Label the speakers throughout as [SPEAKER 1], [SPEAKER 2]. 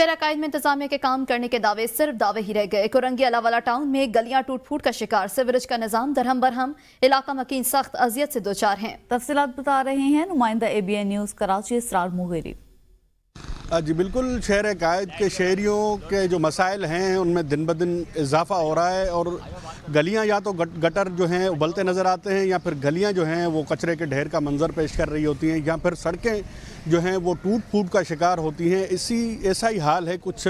[SPEAKER 1] शहर अकायद में इंतजामिया के काम करने के दावे सिर्फ दावे ही रह गए। कोरंगी अलावाला टाउन में गलियां टूट फूट का शिकार, सीवरेज का निजाम दरहम बरहम, इलाका मकीन सख्त अजियत से दो चार हैं।
[SPEAKER 2] तफसीलात बता रहे हैं नुमाइंदा ABN न्यूज़ कराची इसरार मुगेरी।
[SPEAKER 3] जी बिल्कुल, शहर अकायद के शहरियों के जो मसाइल हैं उनमें दिन ब दिन इजाफा हो रहा है और गलियां या तो गटर जो हैं उबलते नज़र आते हैं या फिर गलियां जो हैं वो कचरे के ढेर का मंजर पेश कर रही होती हैं या फिर सड़कें जो हैं वो टूट फूट का शिकार होती हैं। ऐसा ही हाल है कुछ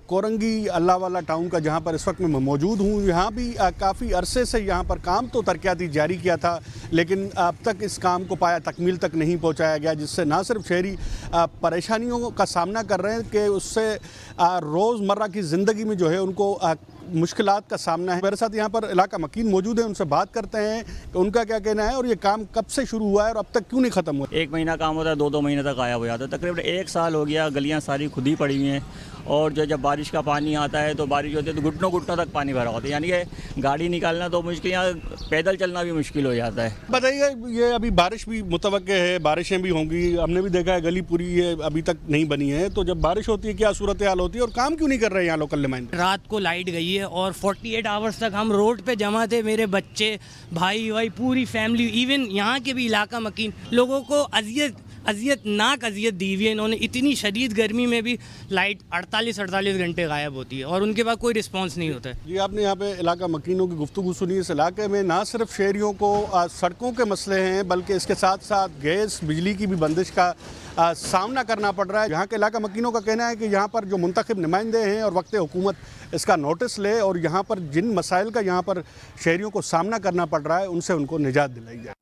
[SPEAKER 3] कोरंगी अल्लाहवाला टाउन का, जहां पर इस वक्त मैं मौजूद हूं। यहाँ भी काफ़ी अरसे से यहाँ पर काम तो तरक्याती जारी किया था, लेकिन अब तक इस काम को पाया तकमील तक नहीं पहुँचाया गया, जिससे ना सिर्फ शहरी परेशानियों का सामना कर रहे हैं कि उससे रोज़मर्रा की ज़िंदगी में जो है उनको मुश्किलात का सामना है। मेरे साथ यहाँ पर इलाका मकीन मौजूद है, उनसे बात करते हैं कि उनका क्या कहना है और ये काम कब से शुरू हुआ है और अब तक क्यों नहीं ख़त्म हुआ।
[SPEAKER 4] 1 महीना काम होता है, 2 महीने तक गायब हो जाता है। तकरीबन 1 साल हो गया, गलियाँ सारी खुद ही पड़ी हुई हैं और जब बारिश का पानी आता है तो बारिश होती है तो घुटनों घुटनों तक पानी भरा होता है, यानी कि गाड़ी निकालना तो मुश्किल, यहाँ पैदल चलना भी मुश्किल हो जाता है।
[SPEAKER 3] बताइए, ये अभी बारिश भी मुतवक्के है, बारिशें भी होंगी, हमने भी देखा है गली पूरी ये अभी तक नहीं बनी है, तो जब बारिश होती है क्या सूरत हाल होती है और काम क्यों नहीं कर रहे हैं यहाँ लोकल नुमाइंदे?
[SPEAKER 5] रात को लाइट गई है और 48 आवर्स तक हम रोड पे जमा थे, मेरे बच्चे, भाई पूरी फैमिली, इवन यहाँ के भी इलाका मकीन लोगों को अजियत दी हुई है इन्होंने। इतनी शदीद गर्मी में भी लाइट 48 घंटे गायब होती है और उनके पास कोई रिस्पांस नहीं होता है।
[SPEAKER 3] जी, आपने यहाँ पे इलाका मकीनों की गुफ्तगू सुनी। इस इलाके में ना सिर्फ शहरियों को सड़कों के मसले हैं बल्कि इसके साथ साथ गैस बिजली की भी बंदिश का सामना करना पड़ रहा है। यहाँ के इलाका मकीनों का कहना है कि यहाँ पर जो मुंतखब नुमाइंदे हैं और वक्त हुकूमत इसका नोटिस ले और यहाँ पर जिन मसाइल का यहाँ पर शहरियों को सामना करना पड़ रहा है उनसे उनको निजात दिलाई जाए।